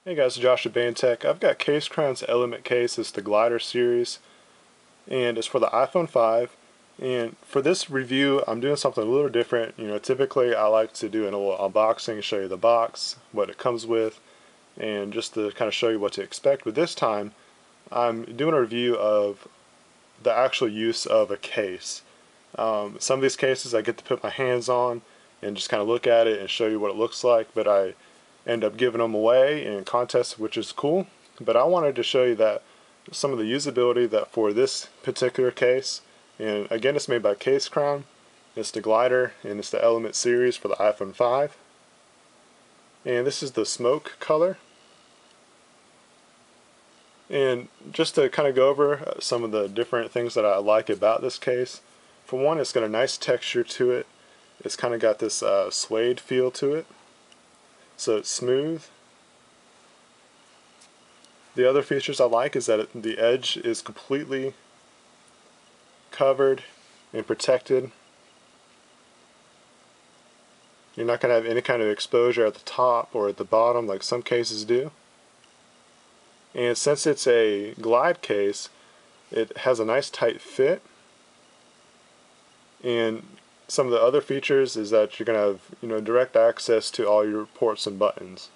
Hey guys, Josh at Tech. I've got CASECROWN's Element Case. It's the Glider series, and it's for the iPhone 5. And for this review, I'm doing something a little different. Typically I like to do a little unboxing, show you the box, what it comes with, and just to kind of show you what to expect. But this time, I'm doing a review of the actual use of a case. Some of these cases I get to put my hands on and just kind of look at it and show you what it looks like, but I end up giving them away in contests, which is cool. But I wanted to show you that some of the usability that for this particular case, and again it's made by CASECROWN, it's the Glider and it's the Element series for the iPhone 5. And this is the smoke color. And just to kind of go over some of the different things that I like about this case. For one, it's got a nice texture to it. It's kind of got this suede feel to it. So it's smooth. The other features I like is that the edge is completely covered and protected. You're not going to have any kind of exposure at the top or at the bottom like some cases do. And since it's a glide case, it has a nice tight fit. And some of the other features is that you're going to have direct access to all your ports and buttons.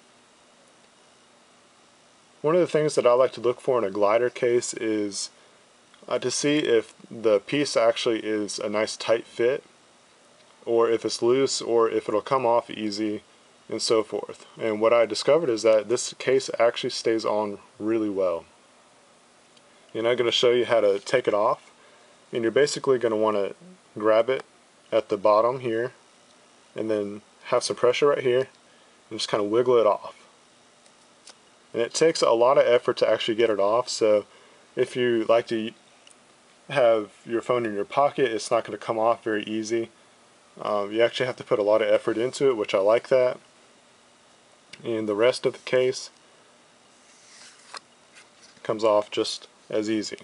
One of the things that I like to look for in a glider case is to see if the piece actually is a nice tight fit, or if it's loose, or if it'll come off easy, and so forth. And what I discovered is that this case actually stays on really well. And I'm going to show you how to take it off. And you're basically going to want to grab it at the bottom here, and then have some pressure right here, and just kind of wiggle it off. And it takes a lot of effort to actually get it off, so if you like to have your phone in your pocket, it's not going to come off very easy. You actually have to put a lot of effort into it, which I like that. And the rest of the case comes off just as easy.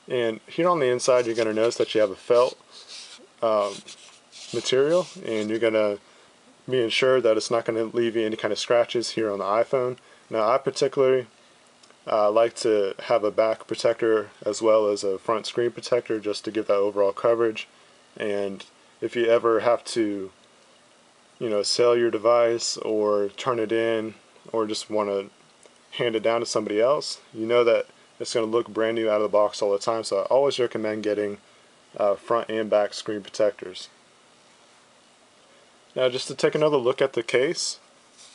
And here on the inside, you're going to notice that you have a felt material, and you're going to be ensured that it's not going to leave you any kind of scratches here on the iPhone. Now, I particularly like to have a back protector as well as a front screen protector just to give that overall coverage. And if you ever have to, sell your device or turn it in, or just want to hand it down to somebody else, you know that it's going to look brand new out of the box all the time. So I always recommend getting front and back screen protectors. Now, just to take another look at the case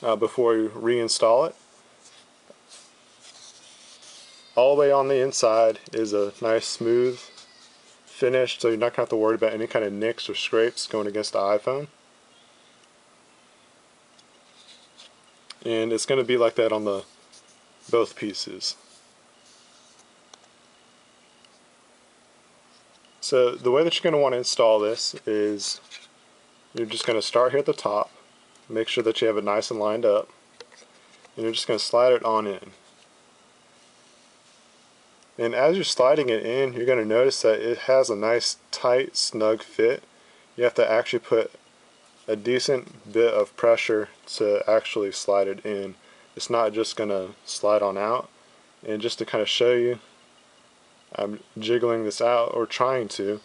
before you reinstall it. All the way on the inside is a nice smooth finish, so you're not going to have to worry about any kind of nicks or scrapes going against the iPhone. And it's going to be like that on both pieces. So the way that you're going to want to install this is you're just going to start here at the top, make sure that you have it nice and lined up, and you're just going to slide it on in. And as you're sliding it in, you're going to notice that it has a nice tight, snug fit. You have to actually put a decent bit of pressure to actually slide it in. It's not just going to slide on out. And just to kind of show you, I'm jiggling this out, or trying to,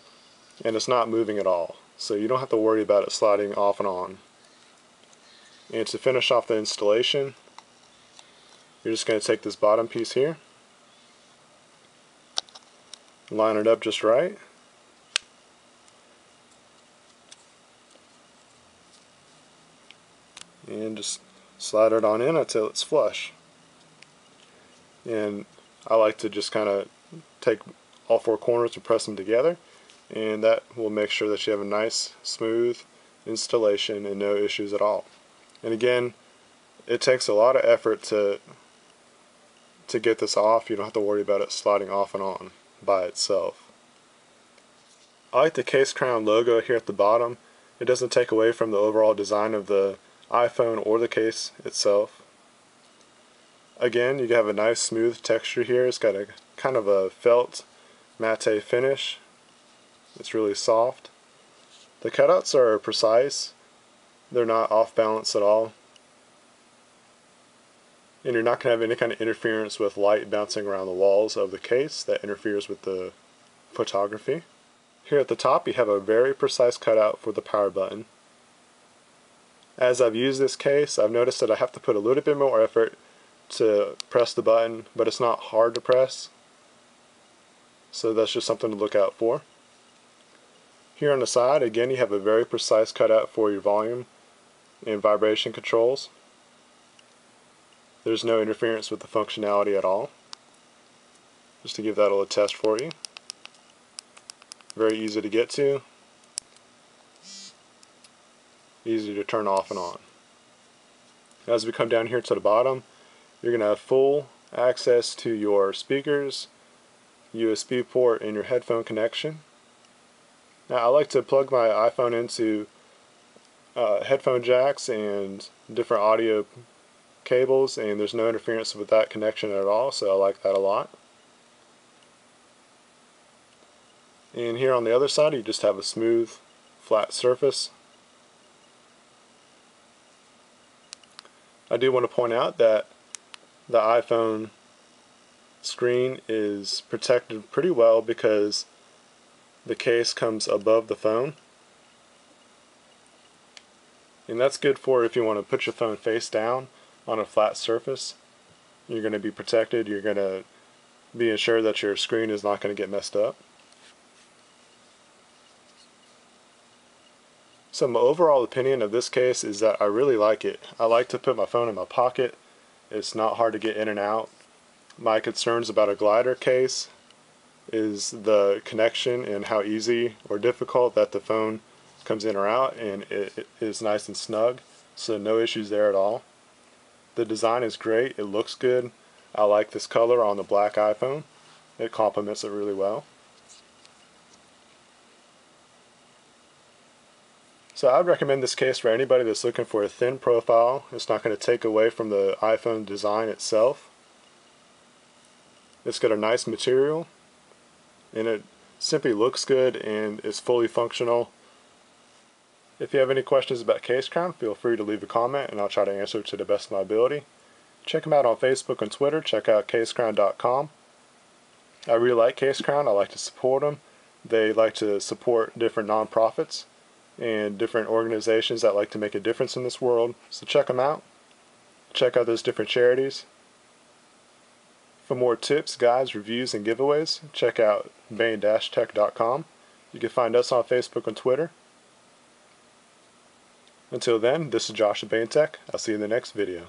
and it's not moving at all. So you don't have to worry about it sliding off and on. And to finish off the installation, you're just going to take this bottom piece here, line it up just right, and just slide it on in until it's flush. And I like to just kind of take all four corners and press them together, and that will make sure that you have a nice smooth installation and no issues at all. And again, it takes a lot of effort to get this off. You don't have to worry about it sliding off and on by itself. I like the CASECROWN logo here at the bottom. It doesn't take away from the overall design of the iPhone or the case itself. Again, you have a nice smooth texture here. It's got a kind of a felt matte finish. It's really soft. The cutouts are precise. They're not off balance at all. and you're not going to have any kind of interference with light bouncing around the walls of the case that interferes with the photography. Here at the top you have a very precise cutout for the power button. As I've used this case, I've noticed that I have to put a little bit more effort to press the button, but it's not hard to press, so that's just something to look out for. Here on the side, again, you have a very precise cutout for your volume and vibration controls. There's no interference with the functionality at all. Just to give that a little test for you. Very easy to get to. Easy to turn off and on. As we come down here to the bottom, you're going to have full access to your speakers, USB port, and your headphone connection. Now I like to plug my iPhone into headphone jacks and different audio cables, and there's no interference with that connection at all, so I like that a lot. And here on the other side you just have a smooth flat surface. I do want to point out that the iPhone screen is protected pretty well because the case comes above the phone, and that's good for if you want to put your phone face down on a flat surface. You're going to be protected. You're going to be assured that your screen is not going to get messed up. So my overall opinion of this case is that I really like it. I like to put my phone in my pocket. It's not hard to get in and out. My concerns about a glider case is the connection and how easy or difficult that the phone comes in or out, and it is nice and snug, so no issues there at all. The design is great. It looks good. I like this color on the black iPhone. It complements it really well. So I would recommend this case for anybody that's looking for a thin profile. It's not going to take away from the iPhone design itself. It's got a nice material, and it simply looks good and is fully functional. If you have any questions about CASECROWN, feel free to leave a comment and I'll try to answer to the best of my ability. Check them out on Facebook and Twitter. Check out CASECROWN.com. I really like CASECROWN. I like to support them. They like to support different nonprofits and different organizations that like to make a difference in this world. So check them out. Check out those different charities. For more tips, guides, reviews, and giveaways, check out bain-tech.com. You can find us on Facebook and Twitter. Until then, this is Josh at Bain Tech. I'll see you in the next video.